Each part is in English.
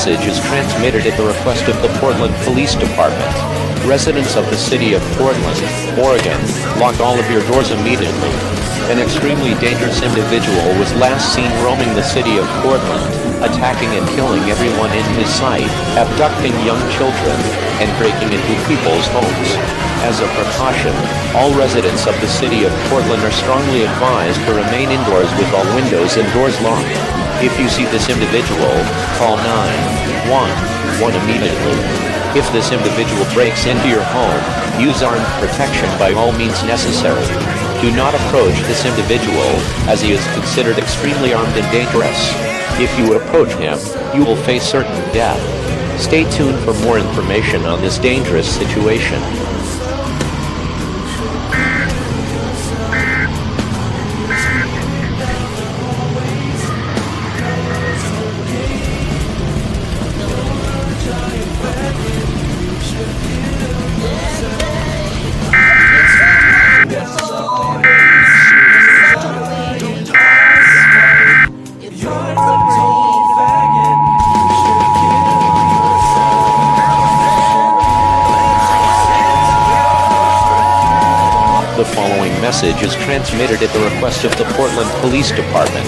message is transmitted at the request of the Portland Police Department. Residents of the city of Portland, Oregon, lock all of your doors immediately. An extremely dangerous individual was last seen roaming the city of Portland, attacking and killing everyone in his sight, abducting young children, and breaking into people's homes. As a precaution, all residents of the city of Portland are strongly advised to remain indoors with all windows and doors locked. If you see this individual, call 911 immediately. If this individual breaks into your home, use armed protection by all means necessary. Do not approach this individual, as he is considered extremely armed and dangerous. If you approach him, you will face certain death. Stay tuned for more information on this dangerous situation. The following message is transmitted at the request of the Portland Police Department.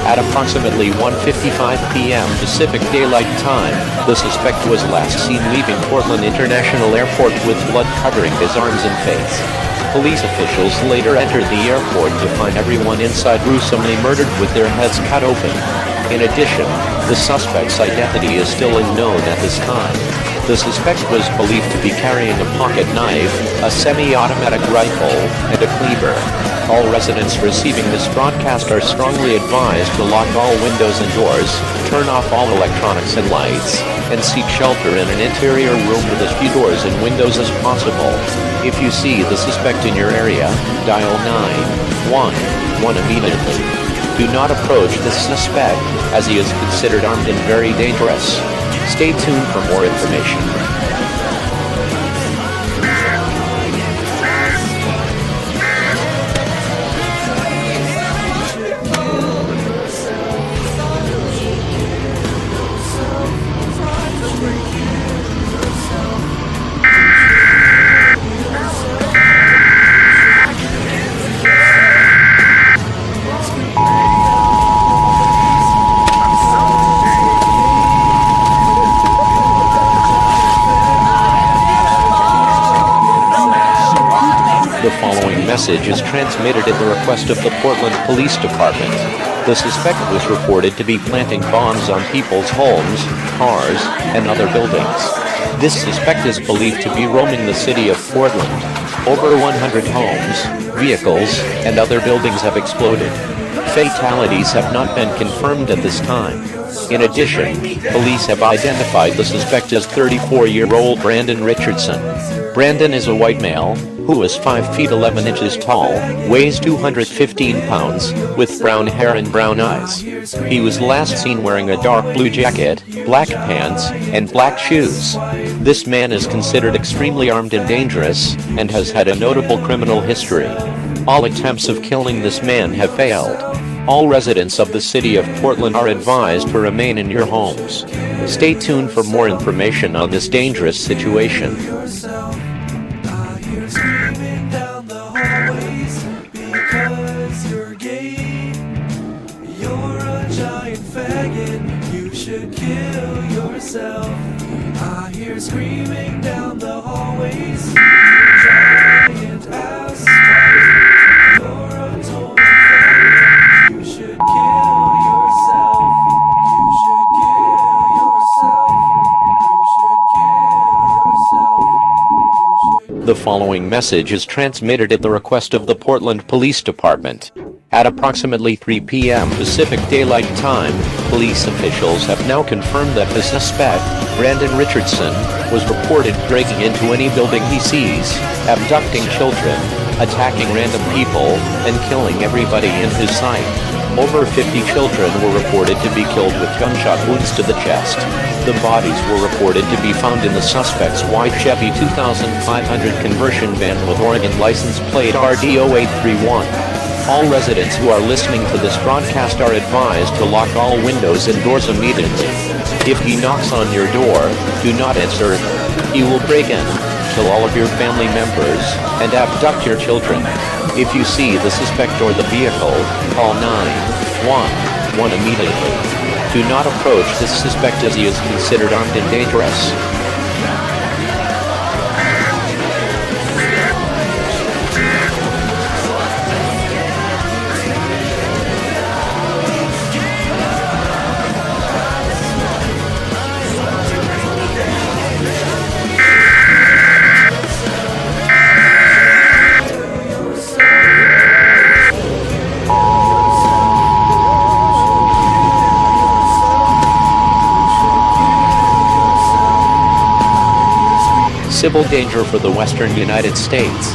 At approximately 1:55 p.m. Pacific Daylight Time, the suspect was last seen leaving Portland International Airport with blood covering his arms and face. Police officials later entered the airport to find everyone inside gruesomely murdered with their heads cut open. In addition, the suspect's identity is still unknown at this time. The suspect was believed to be carrying a pocket knife, a semi-automatic rifle, and a cleaver. All residents receiving this broadcast are strongly advised to lock all windows and doors, turn off all electronics and lights, and seek shelter in an interior room with as few doors and windows as possible. If you see the suspect in your area, dial 911 immediately. Do not approach this suspect, as he is considered armed and very dangerous. Stay tuned for more information. The following message is transmitted at the request of the Portland Police Department. The suspect was reported to be planting bombs on people's homes, cars, and other buildings. This suspect is believed to be roaming the city of Portland. Over 100 homes, vehicles, and other buildings have exploded. Fatalities have not been confirmed at this time. In addition, police have identified the suspect as 34-year-old Brandon Richardson. Brandon is a white male, who is 5 feet 11 inches tall, weighs 215 pounds, with brown hair and brown eyes. He was last seen wearing a dark blue jacket, black pants, and black shoes. This man is considered extremely armed and dangerous, and has had a notable criminal history. All attempts of killing this man have failed. All residents of the city of Portland are advised to remain in your homes. Stay tuned for more information on this dangerous situation. Screaming down the hallways because you're gay. You're a giant faggot, you should kill yourself. I hear screaming down the hallways, giant ass fight. You're a total faggot, you should kill yourself. You should kill yourself. You should kill yourself. The following message is transmitted at the request of the Portland Police Department. At approximately 3 p.m. Pacific Daylight Time, police officials have now confirmed that the suspect, Brandon Richardson, was reported breaking into any building he sees, abducting children, attacking random people, and killing everybody in his sight. Over 50 children were reported to be killed with gunshot wounds to the chest. The bodies were reported to be found in the suspect's white Chevy 2500 conversion van with Oregon license plate RD0831. All residents who are listening to this broadcast are advised to lock all windows and doors immediately. If he knocks on your door, do not answer. He will break in, kill all of your family members, and abduct your children. If you see the suspect or the vehicle, call 911 immediately. Do not approach this suspect as he is considered armed and dangerous. Civil danger for the western United States.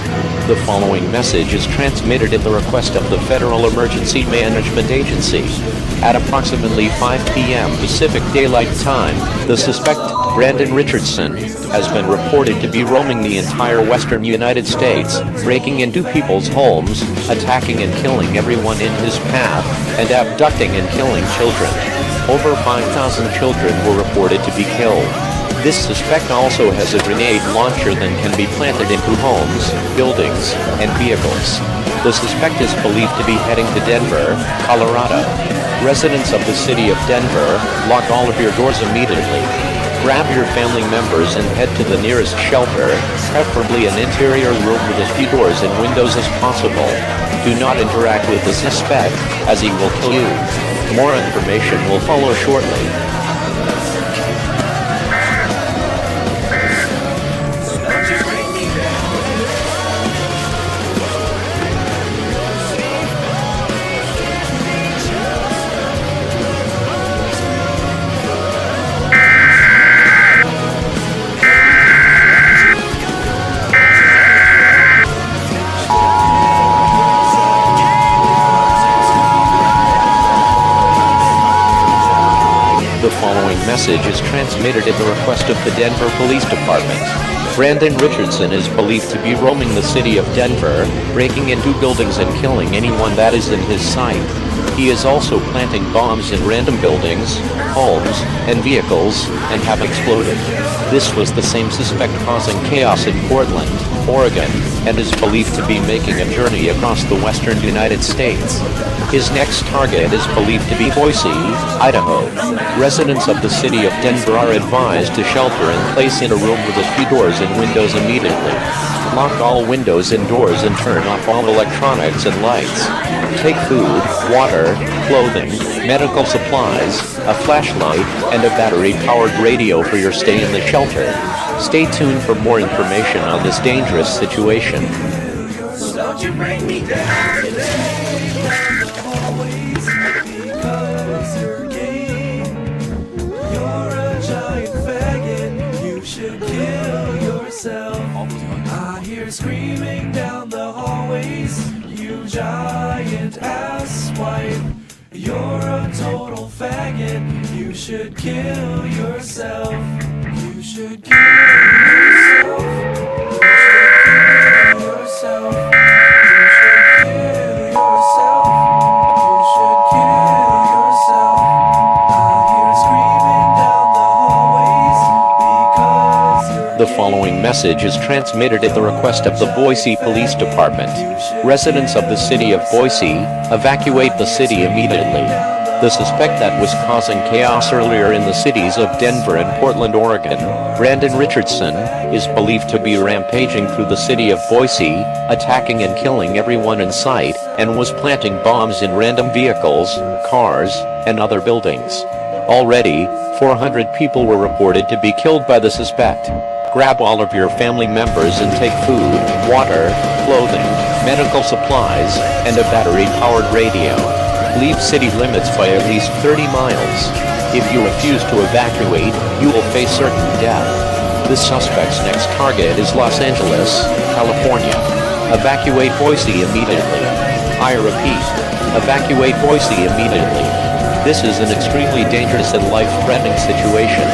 The following message is transmitted at the request of the Federal Emergency Management Agency. At approximately 5 p.m. Pacific Daylight Time, the suspect, Brandon Richardson, has been reported to be roaming the entire western United States, breaking into people's homes, attacking and killing everyone in his path, and abducting and killing children. Over 5,000 children were reported to be killed. This suspect also has a grenade launcher that can be planted into homes, buildings, and vehicles. The suspect is believed to be heading to Denver, Colorado. Residents of the city of Denver, lock all of your doors immediately. Grab your family members and head to the nearest shelter, preferably an interior room with as few doors and windows as possible. Do not interact with the suspect, as he will kill you. More information will follow shortly. The following message is transmitted at the request of the Denver Police Department. Brandon Richardson is believed to be roaming the city of Denver, breaking into buildings and killing anyone that is in his sight. He is also planting bombs in random buildings, homes, and vehicles, and have exploded. This was the same suspect causing chaos in Portland, Oregon, and is believed to be making a journey across the western United States. His next target is believed to be Boise, Idaho. Residents of the city of Denver are advised to shelter in place in a room with as few doors and windows immediately. Lock all windows and doors and turn off all electronics and lights. Take food, water, clothing, medical supplies, a flashlight, and a battery-powered radio for your stay in the shelter. Stay tuned for more information on this dangerous situation. Don't you bring me down always because you're gay. You're a giant faggot. You should kill yourself. I hear screaming down the hallways. You giant asswipe. You're a total faggot. You should kill yourself. You should kill yourself. You should kill yourself. You should kill yourself. You should kill yourself. I hear screaming down the hallways because you're The following message is transmitted at the request of the Boise Police Department. Residents of the city of Boise, evacuate the city immediately. The suspect that was causing chaos earlier in the cities of Denver and Portland, Oregon, Brandon Richardson, is believed to be rampaging through the city of Boise, attacking and killing everyone in sight, and was planting bombs in random vehicles, cars, and other buildings. Already, 400 people were reported to be killed by the suspect. Grab all of your family members and take food, water, clothing, medical supplies, and a battery-powered radio. Leave city limits by at least 30 miles. If you refuse to evacuate, you will face certain death. The suspect's next target is Los Angeles, California. Evacuate Boise immediately. I repeat, evacuate Boise immediately. This is an extremely dangerous and life-threatening situation.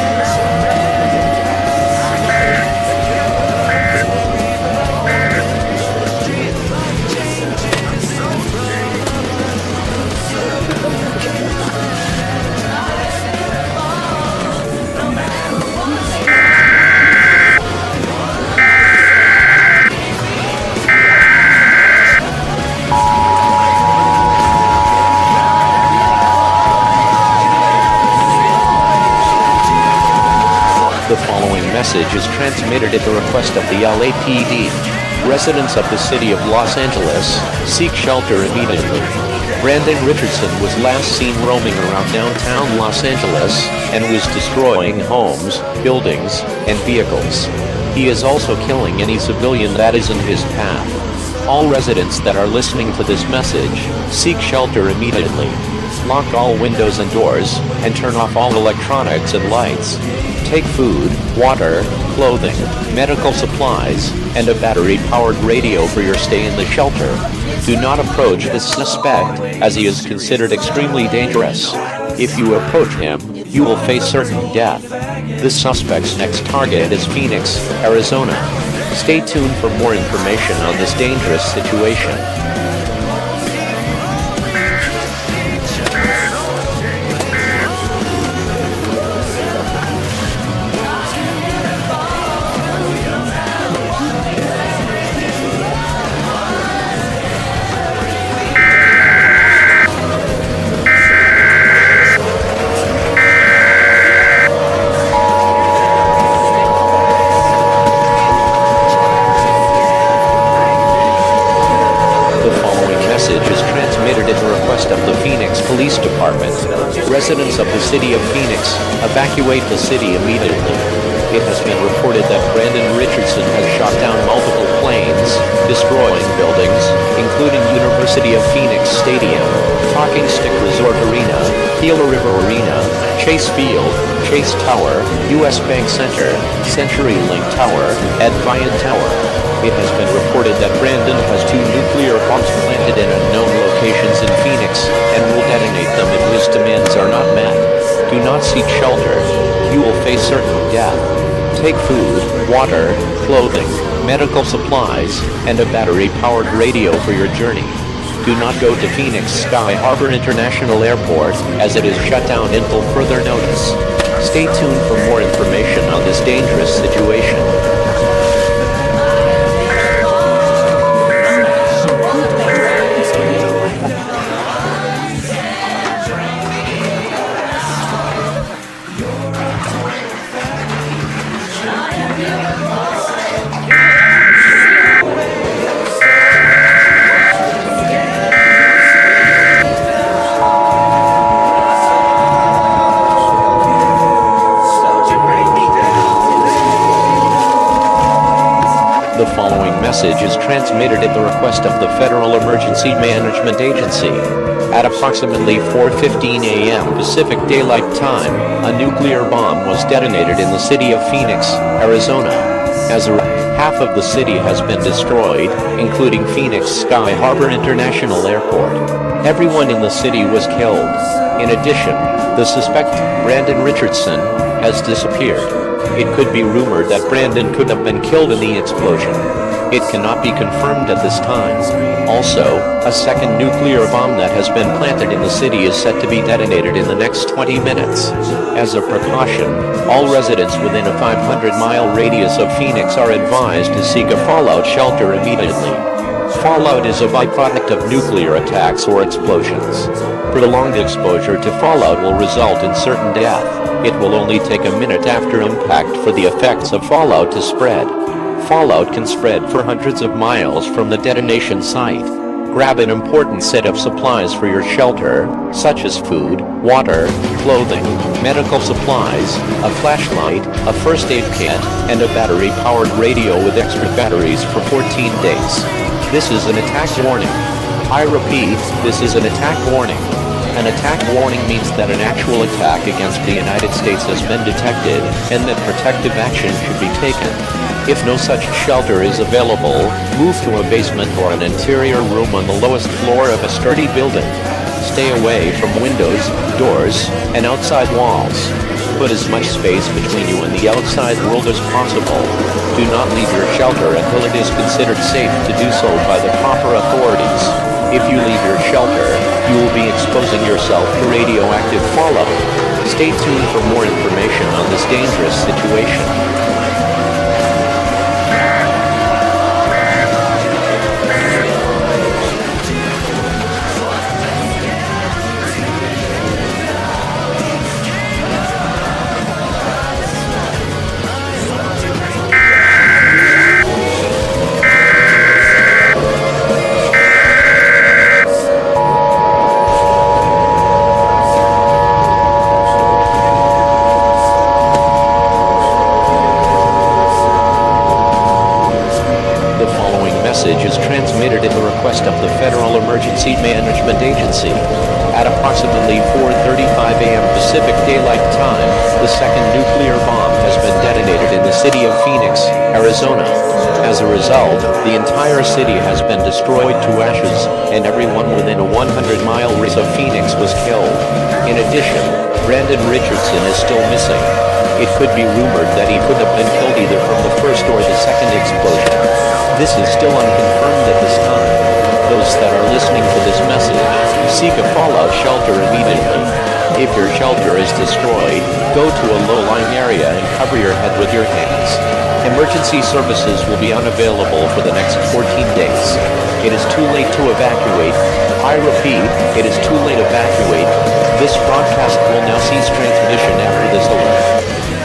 message is transmitted at the request of the LAPD. Residents of the city of Los Angeles, seek shelter immediately. Brandon Richardson was last seen roaming around downtown Los Angeles and was destroying homes, buildings, and vehicles. He is also killing any civilian that is in his path. All residents that are listening to this message, seek shelter immediately. Lock all windows and doors, and turn off all electronics and lights. Take food, water, clothing, medical supplies, and a battery-powered radio for your stay in the shelter. Do not approach this suspect, as he is considered extremely dangerous. If you approach him, you will face certain death. This suspect's next target is Phoenix, Arizona. Stay tuned for more information on this dangerous situation. Of the Phoenix Police Department. Residents of the city of Phoenix, evacuate the city immediately. It has been reported that Brandon Richardson has shot down multiple planes, destroying buildings, including University of Phoenix Stadium, Talking Stick Resort Arena, Gila River Arena, Chase Field, Chase Tower, US Bank Center, CenturyLink Tower, and Viant Tower. It has been reported that Brandon has 2 nuclear bombs planted in unknown locations in Phoenix and will detonate them if his demands are not met. Do not seek shelter. You will face certain death. Take food, water, clothing, medical supplies, and a battery-powered radio for your journey. Do not go to Phoenix Sky Harbor International Airport, as it is shut down until further notice. Stay tuned for more information on this dangerous situation. The following message is transmitted at the request of the Federal Emergency Management Agency. At approximately 4:15 a.m. Pacific Daylight Time, a nuclear bomb was detonated in the city of Phoenix, Arizona. As half of the city has been destroyed, including Phoenix Sky Harbor International Airport. Everyone in the city was killed. In addition, the suspect, Brandon Richardson, has disappeared. It could be rumored that Brandon could have been killed in the explosion. It cannot be confirmed at this time. Also, a second nuclear bomb that has been planted in the city is set to be detonated in the next 20 minutes. As a precaution, all residents within a 500-mile radius of Phoenix are advised to seek a fallout shelter immediately. Fallout is a byproduct of nuclear attacks or explosions. Prolonged exposure to fallout will result in certain death. It will only take a minute after impact for the effects of fallout to spread. Fallout can spread for hundreds of miles from the detonation site. Grab an important set of supplies for your shelter, such as food, water, clothing, medical supplies, a flashlight, a first aid kit, and a battery-powered radio with extra batteries for 14 days. This is an attack warning. I repeat, this is an attack warning. An attack warning means that an actual attack against the United States has been detected, and that protective action should be taken. If no such shelter is available, move to a basement or an interior room on the lowest floor of a sturdy building. Stay away from windows, doors, and outside walls. Put as much space between you and the outside world as possible. Do not leave your shelter until it is considered safe to do so by the proper authorities. If you leave your shelter, you will be exposing yourself to radioactive fallout. Stay tuned for more information on this dangerous situation. message is transmitted in the request of the Federal Emergency Management Agency. At approximately 4:35 a.m. Pacific Daylight Time, the second nuclear bomb has been detonated in the city of Phoenix, Arizona. As a result, the entire city has been destroyed to ashes, and everyone within a 100-mile radius of Phoenix was killed. In addition, Brandon Richardson is still missing. It could be rumored that he could have been killed either from the first or the second explosion. This is still unconfirmed at this time. Those that are listening to this message, seek a fallout shelter immediately. If your shelter is destroyed, go to a low-lying area and cover your head with your hands. Emergency services will be unavailable for the next 14 days. It is too late to evacuate. I repeat, it is too late to evacuate. This broadcast will now cease transmission after this alert.